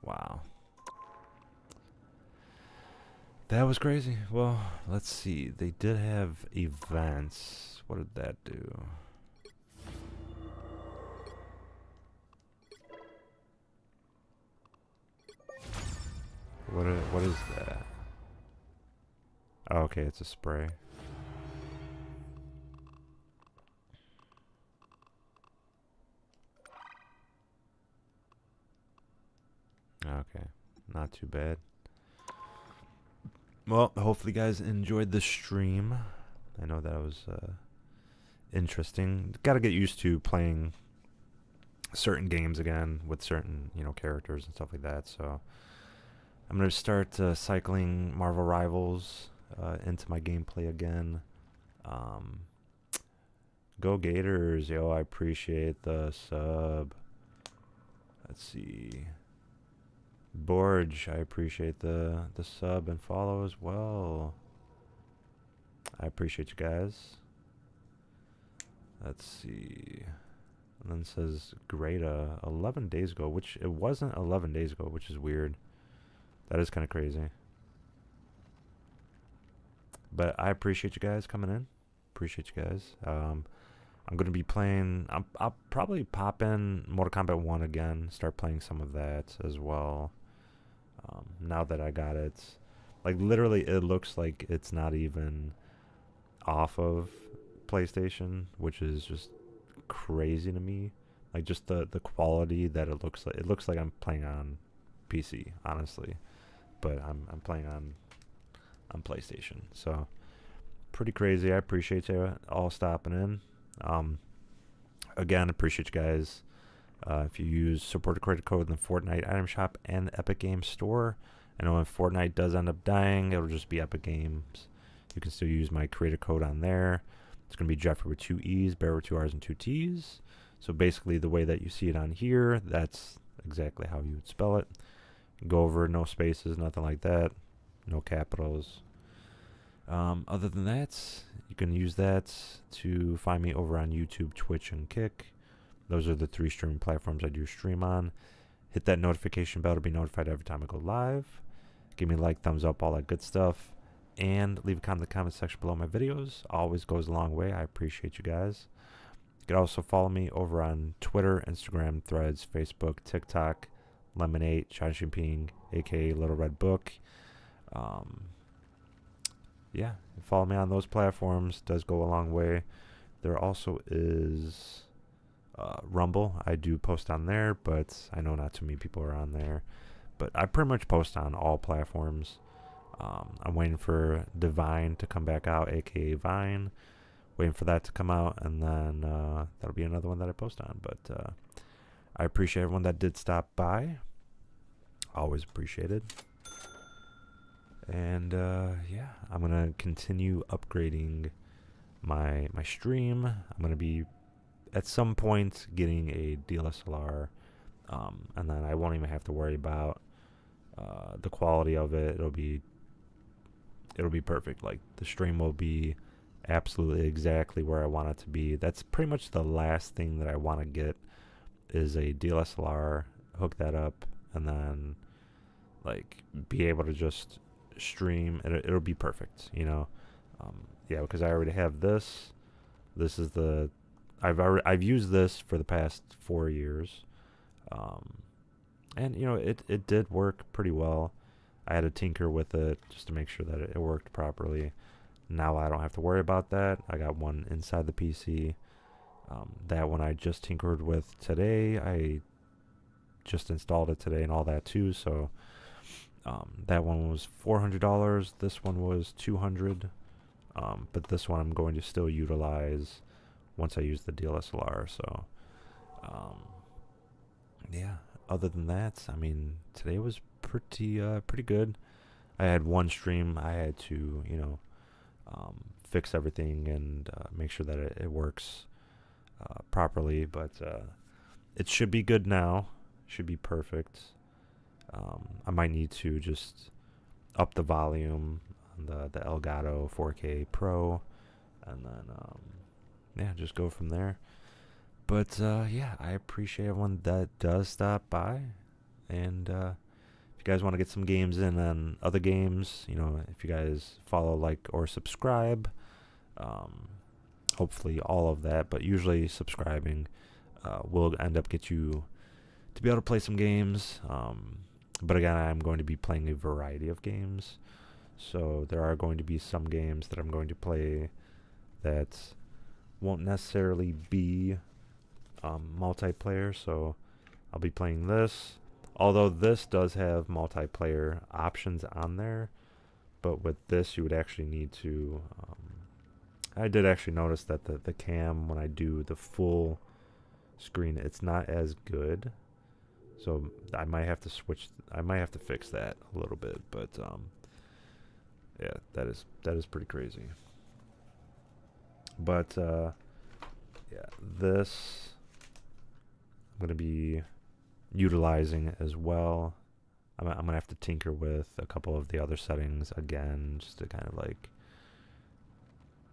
[SPEAKER 1] Wow. That was crazy. Well, let's see. They did have events. What did that do? What is that? Oh, okay, it's a spray. Okay, not too bad. Well, hopefully you guys enjoyed the stream. I know that was interesting. Got to get used to playing certain games again with certain, characters and stuff like that. So I'm going to start cycling Marvel Rivals into my gameplay again. Go Gators, yo, I appreciate the sub. Let's see. Borge, I appreciate the sub and follow as well. I appreciate you guys. Let's see. And then it says Greta 11 days ago, which it wasn't 11 days ago, which is weird. That is kind of crazy. But I appreciate you guys coming in. Appreciate you guys. I'm going to be playing... I'll probably pop in Mortal Kombat 1 again. Start playing some of that as well. Now that I got it. Like literally, it looks like it's not even off of PlayStation, which is just crazy to me. Like just the quality that it looks like. It looks like I'm playing on PC, honestly, but I'm playing on PlayStation. So pretty crazy. I appreciate you all stopping in. Again, appreciate you guys. If you use supported credit code in the Fortnite item shop and the Epic Games Store, I know if Fortnite does end up dying, it'll just be Epic Games. You can still use my creator code on there. It's going to be Jeffree with 2 E's, Barrett with 2 R's and 2 T's. So basically the way that you see it on here, that's exactly how you would spell it. Go over, no spaces, nothing like that. No capitals. Other than that, you can use that to find me over on YouTube, Twitch, and Kick. Those are the 3 streaming platforms I do stream on. Hit that notification bell to be notified every time I go live. Give me a like, thumbs up, all that good stuff. And leave a comment in the comment section below my videos. Always goes a long way. I appreciate you guys. You can also follow me over on Twitter, Instagram, Threads, Facebook, TikTok, Lemonade, Chai Jinping, aka Little Red Book. Yeah, follow me on those platforms. Does go a long way. There also is Rumble. I do post on there, but I know not too many people are on there. But I pretty much post on all platforms. I'm waiting for Divine to come back out, aka Vine. Waiting for that to come out, and then that'll be another one that I post on. But I appreciate everyone that did stop by. Always appreciated. And yeah, I'm gonna continue upgrading my stream. I'm gonna be at some point getting a DSLR, and then I won't even have to worry about the quality of it. It'll be perfect. Like the stream will be absolutely exactly where I want it to be. That's pretty much the last thing that I want to get is a DSLR, hook that up, and then like be able to just stream. It'll be perfect, you know. Yeah, because I already have this. This is the I've used this for the past 4 years, and you know it did work pretty well. I had to tinker with it just to make sure that it worked properly. Now I don't have to worry about that. I got one inside the PC. That one I just tinkered with today. I just installed it today and all that too. So that one was $400. This one was $200. But this one I'm going to still utilize once I use the DSLR. So yeah. Other than that, I mean, today was pretty good. I had one stream. I had to, you know, fix everything and make sure that it works properly. But it should be good now. Should be perfect. I might need to just up the volume on the Elgato 4K Pro, and then yeah, just go from there. But yeah, I appreciate everyone that does stop by, and if you guys want to get some games in on other games, you know, if you guys follow, like, or subscribe, hopefully all of that, but usually subscribing will end up get you to be able to play some games. But again, I'm going to be playing a variety of games, so there are going to be some games that I'm going to play that won't necessarily be multiplayer. So I'll be playing this, although this does have multiplayer options on there, but with this you would actually need to I did actually notice that the cam, when I do the full screen, it's not as good, so I might have to fix that a little bit. But yeah, that is pretty crazy. But yeah, this I'm gonna be utilizing as well. I'm gonna have to tinker with a couple of the other settings again, just to kind of like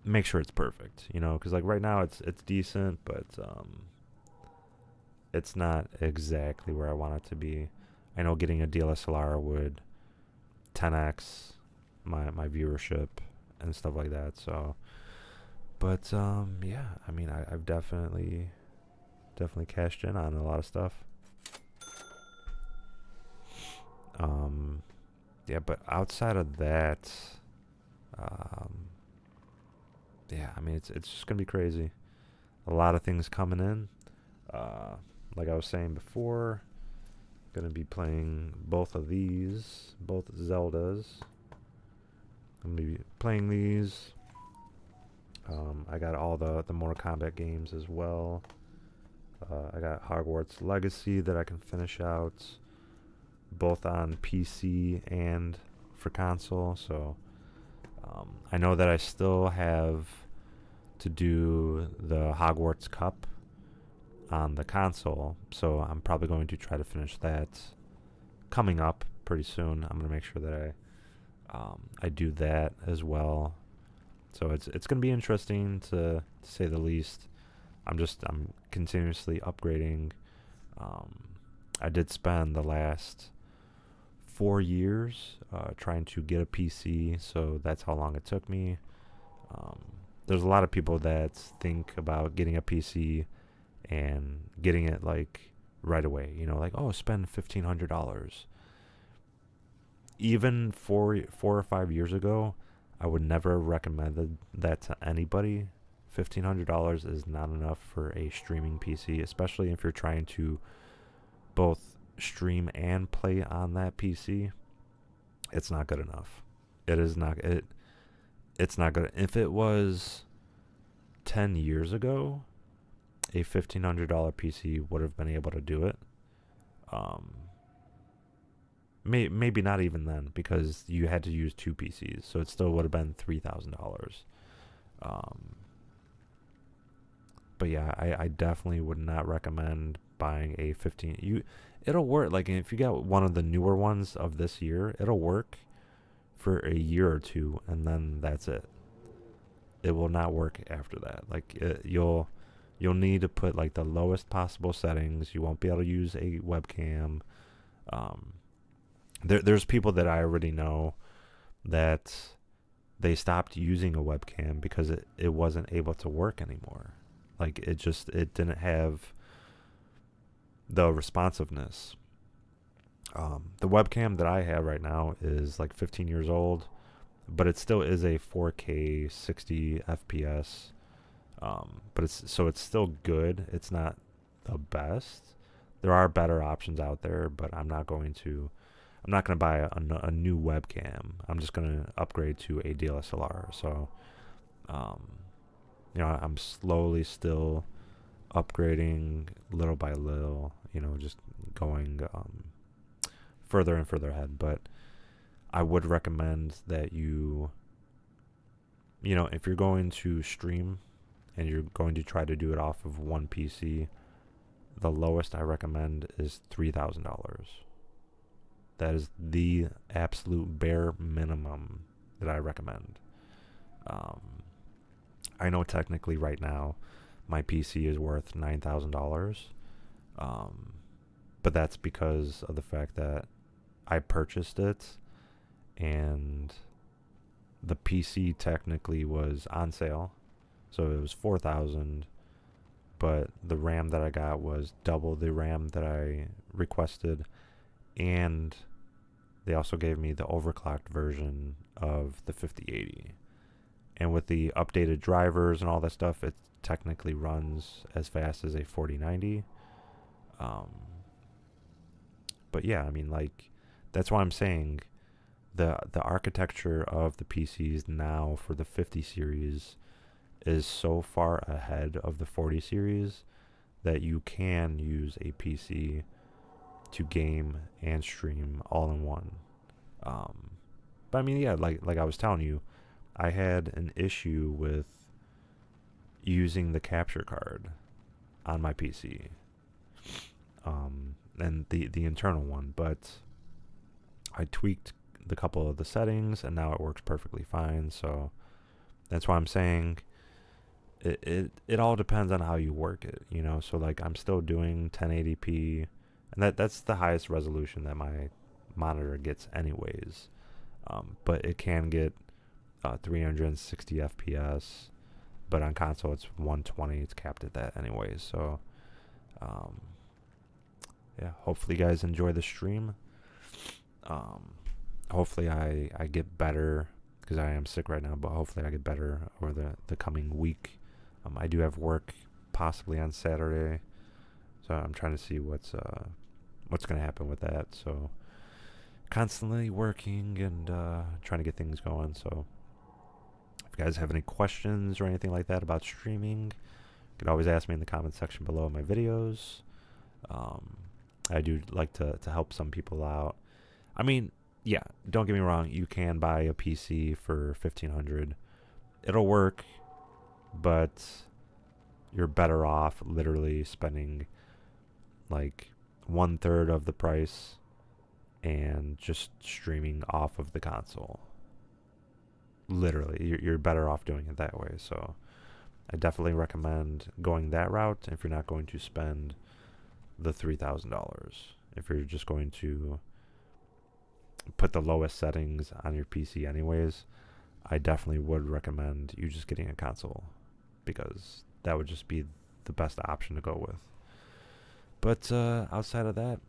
[SPEAKER 1] make sure it's perfect, you know, because like right now it's decent, but it's not exactly where I want it to be. I know getting a DSLR would 10x my viewership and stuff like that. So, but yeah, I mean, I've definitely cashed in on a lot of stuff. yeah, but outside of that, um, yeah, I mean, it's just gonna be crazy. A lot of things coming in. Like I was saying before, gonna be playing both of these, both Zeldas. I'm gonna be playing these. I got all the Mortal Kombat games as well. I got Hogwarts Legacy that I can finish out, both on PC and for console. So I know that I still have to do the Hogwarts Cup on the console, so I'm probably going to try to finish that coming up pretty soon. I'm going to make sure that I do that as well. So it's going to be interesting to say the least. I'm continuously upgrading. I did spend the last 4 years trying to get a PC, so that's how long it took me. There's a lot of people that think about getting a PC and getting it like right away. You know, like, oh, spend $1,500. Even 4 or 5 years ago, I would never have recommended that to anybody. $1,500 is not enough for a streaming PC, especially if you're trying to both stream and play on that PC. It's not good enough. It is not. It's not good. If it was 10 years ago, a $1,500 PC would have been able to do it. Maybe not even then, because you had to use 2 PCs, so it still would have been $3,000. But yeah, I definitely would not recommend buying a 15. It'll work. Like, if you got one of the newer ones of this year, it'll work for a year or two, and then that's it. It will not work after that. Like, you'll need to put like the lowest possible settings. You won't be able to use a webcam. There's people that I already know that they stopped using a webcam because it wasn't able to work anymore. Like, it didn't have the responsiveness. The webcam that I have right now is like 15 years old, but it still is a 4K 60 FPS. But it's still good. It's not the best. There are better options out there, but I'm not going to buy a new webcam. I'm just going to upgrade to a DSLR. So, I'm slowly still upgrading little by little, just going further and further ahead. But I would recommend that if you're going to stream and you're going to try to do it off of one PC, the lowest I recommend is $3,000. That is the absolute bare minimum that I recommend. I know technically right now my PC is worth $9,000, but that's because of the fact that I purchased it and the PC technically was on sale, so it was $4,000, but the RAM that I got was double the RAM that I requested, and they also gave me the overclocked version of the 5080. And with the updated drivers and all that stuff, it technically runs as fast as a 4090. But yeah, I mean, like, that's why I'm saying the architecture of the PCs now for the 50 series is so far ahead of the 40 series that you can use a PC to game and stream all in one. But I mean, yeah, like I was telling you, I had an issue with using the capture card on my PC, and the internal one, but I tweaked the couple of the settings and now it works perfectly fine. So that's why I'm saying it all depends on how you work it, so like I'm still doing 1080p, and that's the highest resolution that my monitor gets anyways, but it can get 360 FPS, but on console it's 120. It's capped at that anyways. So yeah, hopefully you guys enjoy the stream. hopefully I get better, because I am sick right now, but hopefully I get better over the coming week. I do have work possibly on Saturday, so I'm trying to see what's going to happen with that. So constantly working and trying to get things going. So if you guys have any questions or anything like that about streaming, you can always ask me in the comment section below my videos. I do like to help some people out. I mean, yeah, don't get me wrong, you can buy a PC for $1,500. It'll work, but you're better off literally spending like 1/3 of the price and just streaming off of the console. Literally, you're better off doing it that way. So I definitely recommend going that route if you're not going to spend the $3,000. If you're just going to put the lowest settings on your PC anyways, I definitely would recommend you just getting a console, because that would just be the best option to go with. But outside of that,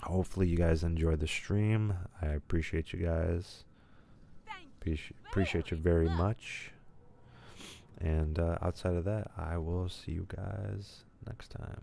[SPEAKER 1] hopefully you guys enjoyed the stream. I appreciate you guys. Appreciate you very much. And outside of that, I will see you guys next time.